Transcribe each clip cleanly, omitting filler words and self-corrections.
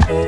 Okay,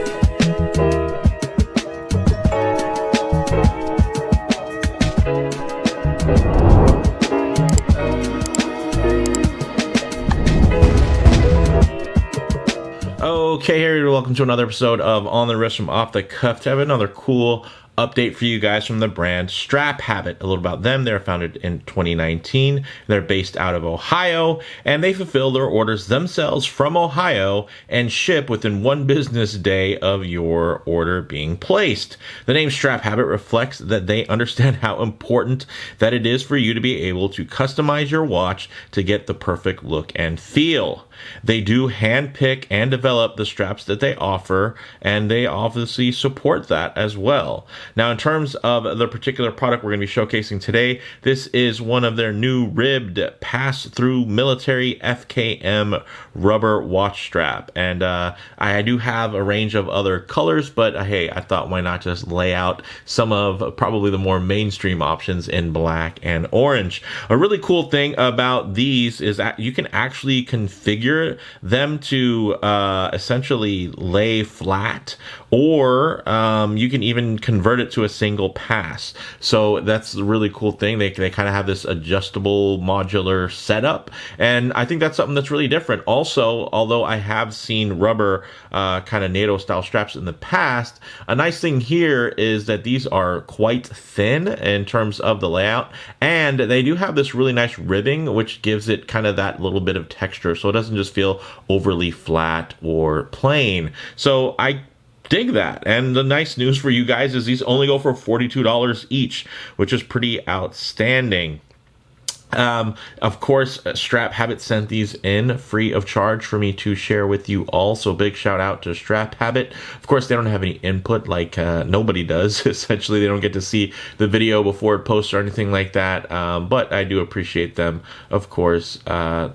here, welcome to another episode of On the Wrist from Off the Cuff. To have another cool update for you guys from the brand StrapHabit. A little about them. They're founded in 2019. They're based out of Ohio, and they fulfill their orders themselves from Ohio and ship within one business day of your order being placed. The name StrapHabit reflects that they understand how important that it is for you to be able to customize your watch to get the perfect look and feel. They do handpick and develop the straps that they offer, and they obviously support that as well. Now, in terms of the particular product we're going to be showcasing today, this is one of their new ribbed pass-through military FKM rubber watch strap. And I do have a range of other colors, but hey, I thought why not just lay out some of probably the more mainstream options in black and orange. A really cool thing about these is that you can actually configure them to essentially lay flat, or you can even convert it to a single pass. So that's the really cool thing. They kind of have this adjustable modular setup, and I think that's something that's really different. Also, although I have seen rubber kind of NATO style straps in the past, a nice thing here is that these are quite thin in terms of the layout, and they do have this really nice ribbing, which gives it kind of that little bit of texture, so it doesn't just feel overly flat or plain. So I dig that. And the nice news for you guys is these only go for $42 each, which is pretty outstanding. Of course, StrapHabit sent these in free of charge for me to share with you all. So big shout out to StrapHabit. Of course, they don't have any input like nobody does. Essentially, they don't get to see the video before it posts or anything like that. But I do appreciate them, of course,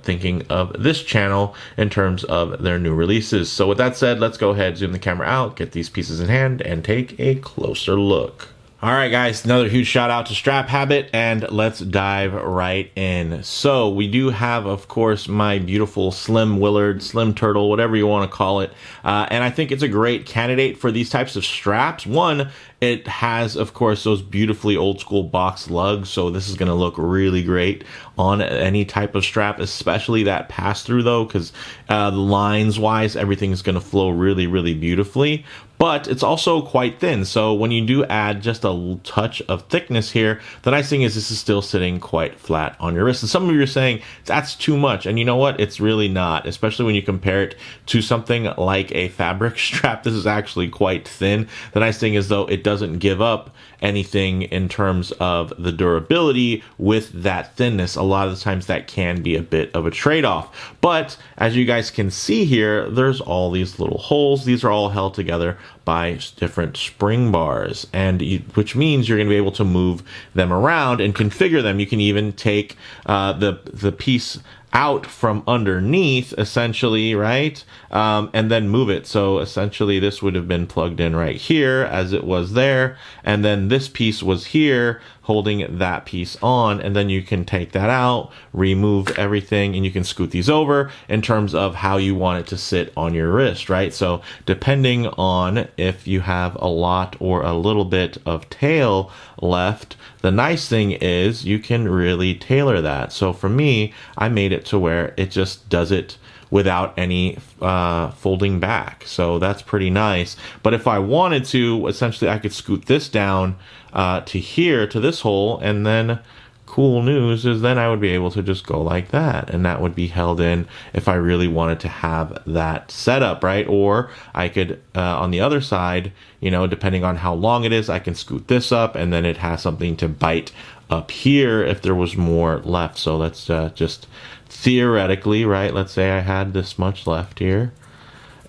thinking of this channel in terms of their new releases. So with that said, let's go ahead, zoom the camera out, get these pieces in hand, and take a closer look. All right, guys, another huge shout out to StrapHabit, and let's dive right in. So we do have, of course, my beautiful Slim Willard, Slim Turtle, whatever you want to call it. And I think it's a great candidate for these types of straps. One, it has, of course, those beautifully old school box lugs. So this is going to look really great on any type of strap, especially that pass through though, because the lines wise, everything is going to flow really, really beautifully. But it's also quite thin, so when you do add just a touch of thickness here, the nice thing is this is still sitting quite flat on your wrist. And some of you are saying that's too much, and you know what? It's really not, especially when you compare it to something like a fabric strap. This is actually quite thin. The nice thing is though, it doesn't give up anything in terms of the durability with that thinness. A lot of the times that can be a bit of a trade-off. But as you guys can see here, there's all these little holes. These are all held together by different spring bars, and which means you're going to be able to move them around and configure them. You can even take the piece out from underneath, essentially, right? And then move it. So essentially this would have been plugged in right here as it was there, and then this piece was here holding that piece on, and then you can take that out, remove everything, and you can scoot these over in terms of how you want it to sit on your wrist, right? So depending on if you have a lot or a little bit of tail left, the nice thing is you can really tailor that. So for me, I made it to where it just does it without any folding back. So that's pretty nice. But if I wanted to, essentially I could scoot this down to here, to this hole, and then cool news is then I would be able to just go like that, and that would be held in if I really wanted to have that setup, right? Or I could, on the other side, you know, depending on how long it is, I can scoot this up, and then it has something to bite up here if there was more left. So let's just theoretically, right, let's say I had this much left here,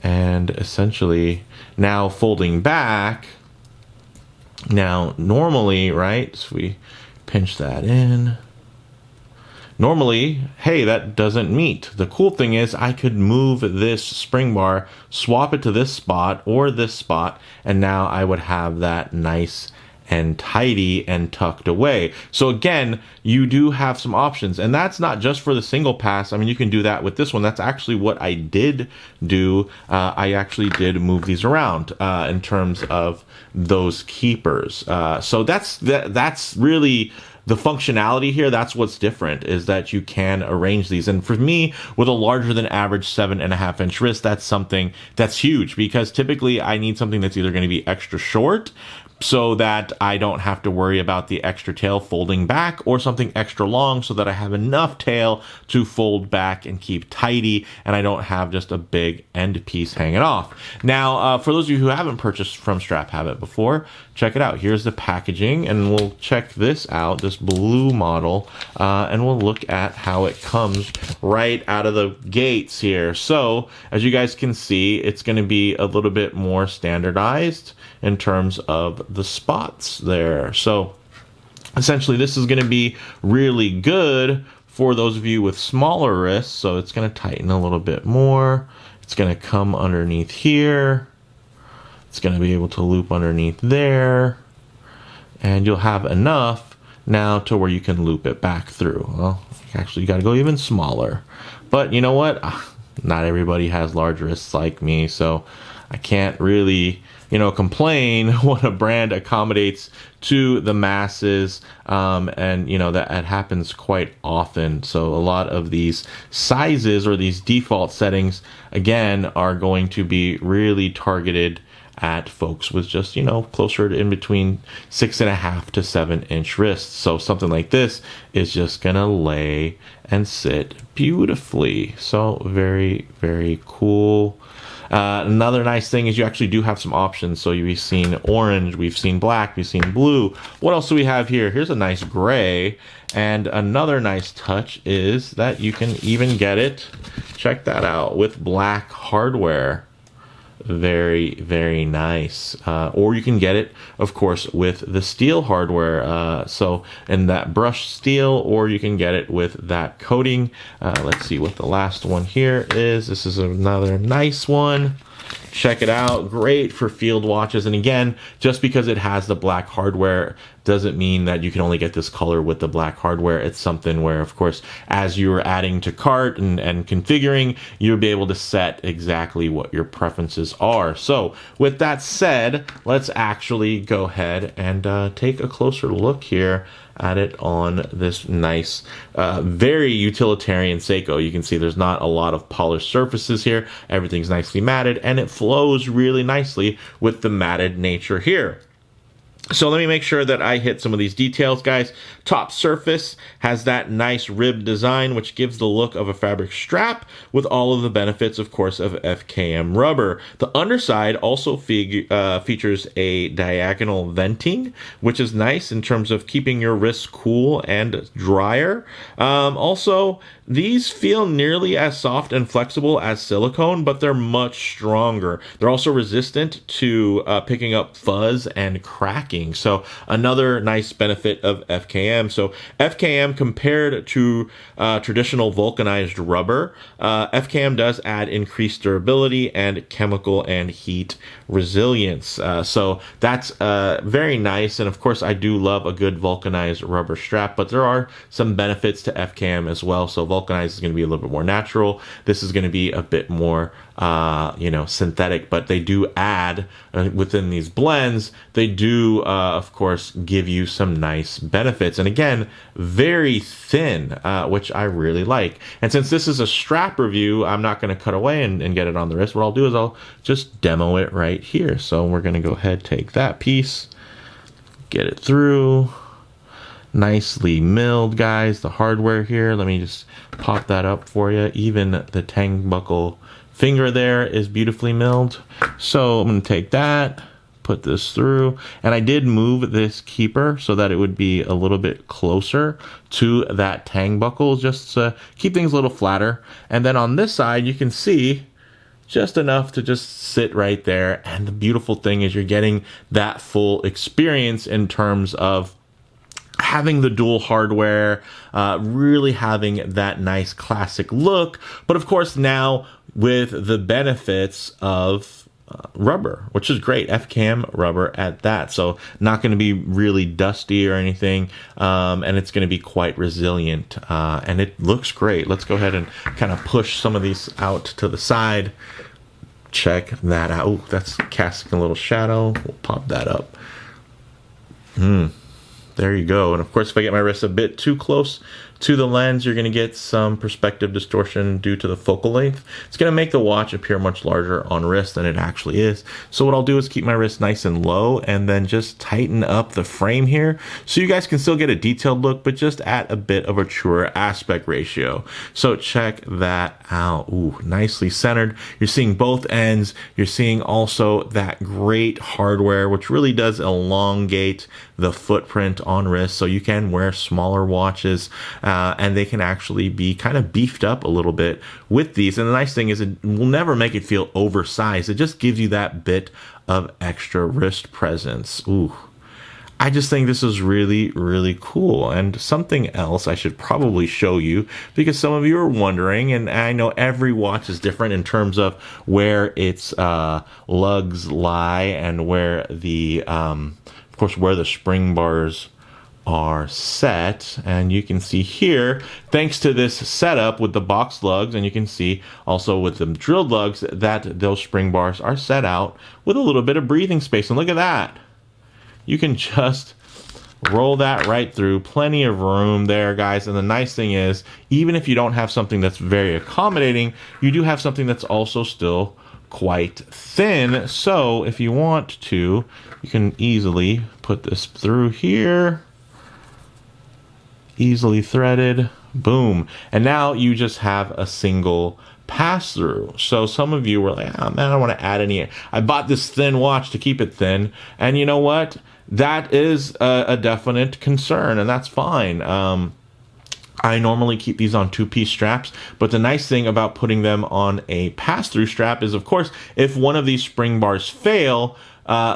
and essentially now folding back, now normally, right, so we pinch that in. Normally, hey, that doesn't meet. The cool thing is I could move this spring bar, swap it to this spot or this spot, and now I would have that nice and tidy and tucked away. So again, you do have some options, and that's not just for the single pass. I mean, you can do that with this one. That's actually what I did do. I actually did move these around in terms of those keepers. So that's really the functionality here. That's what's different, is that you can arrange these. And for me, with a larger than average 7.5 inch wrist, that's something that's huge, because typically I need something that's either going to be extra short so that I don't have to worry about the extra tail folding back, or something extra long so that I have enough tail to fold back and keep tidy, and I don't have just a big end piece hanging off. Now, for those of you who haven't purchased from StrapHabit before, check it out. Here's the packaging, and we'll check this out, this blue model, and we'll look at how it comes right out of the gates here. So, as you guys can see, it's going to be a little bit more standardized in terms of the spots there. So essentially this is going to be really good for those of you with smaller wrists. So it's going to tighten a little bit more. It's going to come underneath here. It's going to be able to loop underneath there, and you'll have enough now to where you can loop it back through. Well, actually you got to go even smaller, but you know what? Not everybody has large wrists like me, so I can't really, complain when a brand accommodates to the masses, and that it happens quite often. So a lot of these sizes, or these default settings, again, are going to be really targeted at folks with just, closer to in between 6.5 to 7 inch wrists. So something like this is just gonna lay and sit beautifully. So very, very cool. Another nice thing is you actually do have some options. So we've seen orange, we've seen black, we've seen blue. What else do we have here? Here's a nice gray. And another nice touch is that you can even get it, check that out, with black hardware. Very, very nice. Or you can get it, of course, with the steel hardware. So in that brushed steel, or you can get it with that coating. Let's see what the last one here is. This is another nice one. Check it out. Great for field watches. And again, just because it has the black hardware doesn't mean that you can only get this color with the black hardware. It's something where, of course, as you're adding to cart and configuring, you'll be able to set exactly what your preferences are. So with that said, let's actually go ahead and take a closer look here at it on this nice, very utilitarian Seiko. You can see there's not a lot of polished surfaces here. Everything's nicely matted, and it flows really nicely with the matted nature here. So let me make sure that I hit some of these details, guys. Top surface has that nice rib design, which gives the look of a fabric strap with all of the benefits, of course, of FKM rubber. The underside also features a diagonal venting, which is nice in terms of keeping your wrists cool and drier. Also, these feel nearly as soft and flexible as silicone, but they're much stronger. They're also resistant to picking up fuzz and cracking. So another nice benefit of FKM. So FKM, compared to traditional vulcanized rubber, FKM does add increased durability and chemical and heat resilience. So that's very nice. And of course, I do love a good vulcanized rubber strap, but there are some benefits to FKM as well. So vulcanized is going to be a little bit more natural. This is going to be a bit more synthetic, but they do add within these blends, they do of course give you some nice benefits. And again, very thin, which I really like. And since this is a strap review, I'm not going to cut away and get it on the wrist. What I'll do is I'll just demo it right here. So we're going to go ahead, take that piece, get it through. Nicely milled, guys. The hardware here, let me just pop that up for you. Even the tang buckle finger there is beautifully milled. So I'm going to take that, put this through, and I did move this keeper so that it would be a little bit closer to that tang buckle, just to keep things a little flatter. And then on this side, you can see just enough to just sit right there. And the beautiful thing is you're getting that full experience in terms of having the dual hardware, really having that nice classic look, but of course now with the benefits of rubber, which is great. FKM rubber at that. So not going to be really dusty or anything. And it's going to be quite resilient. And it looks great. Let's go ahead and kind of push some of these out to the side. Check that out. Ooh, that's casting a little shadow. We'll pop that up. There you go. And of course, if I get my wrist a bit too close to the lens, you're going to get some perspective distortion due to the focal length. It's going to make the watch appear much larger on wrist than it actually is. So what I'll do is keep my wrist nice and low and then just tighten up the frame here so you guys can still get a detailed look, but just at a bit of a truer aspect ratio. So check that out. Ooh, nicely centered. You're seeing both ends. You're seeing also that great hardware, which really does elongate the footprint on wrist, so you can wear smaller watches and they can actually be kind of beefed up a little bit with these. And the nice thing is it will never make it feel oversized. It just gives you that bit of extra wrist presence. Ooh, I just think this is really, really cool. And something else I should probably show you, because some of you are wondering, and I know every watch is different in terms of where its lugs lie and where the of course, where the spring bars are set. And you can see here, thanks to this setup with the box lugs, and you can see also with the drilled lugs, that those spring bars are set out with a little bit of breathing space. And look at that. You can just roll that right through. Plenty of room there, guys. And the nice thing is, even if you don't have something that's very accommodating, you do have something that's also still quite thin. So if you want to, you can easily put this through here, easily threaded, boom. And now you just have a single pass through. So some of you were like, oh man, I don't want to add any. I bought this thin watch to keep it thin. And you know what? That is a definite concern, and that's fine. I normally keep these on 2-piece straps, but the nice thing about putting them on a pass-through strap is, of course, if one of these spring bars fail,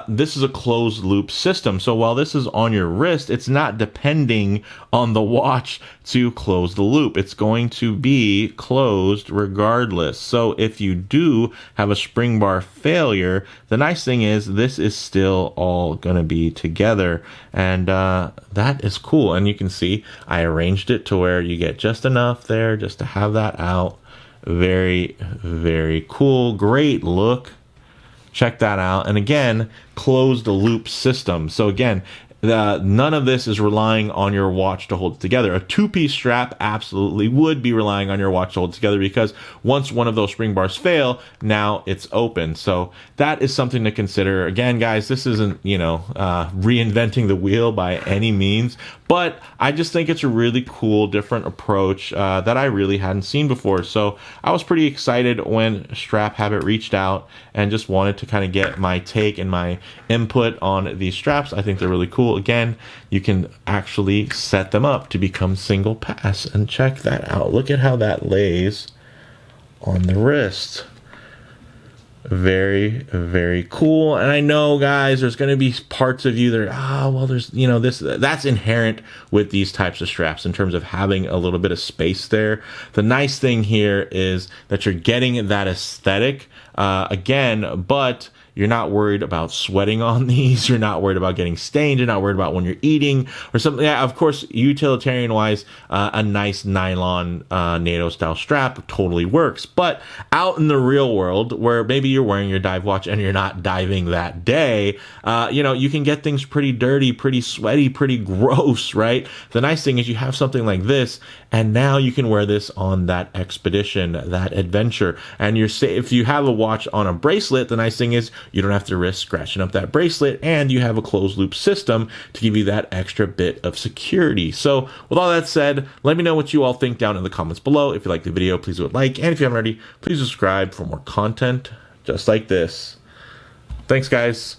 this is a closed loop system. So while this is on your wrist, it's not depending on the watch to close the loop. It's going to be closed regardless. So if you do have a spring bar failure, the nice thing is this is still all going to be together. And that is cool. And you can see I arranged it to where you get just enough there just to have that out. Very, very cool. Great look. Check that out. And again, close the loop system. So again, none of this is relying on your watch to hold it together. A 2-piece strap absolutely would be relying on your watch to hold it together, because once one of those spring bars fail, now it's open. So that is something to consider. Again, guys, this isn't, reinventing the wheel by any means, but I just think it's a really cool, different approach that I really hadn't seen before. So I was pretty excited when StrapHabit reached out and just wanted to kind of get my take and my input on these straps. I think they're really cool. Again, you can actually set them up to become single pass, and check that out. Look at how that lays on the wrist. Very, very cool. And I know, guys, there's going to be parts of you that are, well, there's, that's inherent with these types of straps in terms of having a little bit of space there. The nice thing here is that you're getting that aesthetic again, but you're not worried about sweating on these. You're not worried about getting stained. You're not worried about when you're eating or something. Yeah, of course, utilitarian-wise, a nice nylon NATO-style strap totally works. But out in the real world, where maybe you're wearing your dive watch and you're not diving that day, you can get things pretty dirty, pretty sweaty, pretty gross, right? The nice thing is you have something like this, and now you can wear this on that expedition, that adventure. And if you have a watch on a bracelet, the nice thing is you don't have to risk scratching up that bracelet, and you have a closed loop system to give you that extra bit of security. So with all that said, let me know what you all think down in the comments below. If you like the video, please do a like, and if you haven't already, please subscribe for more content just like this. Thanks, guys.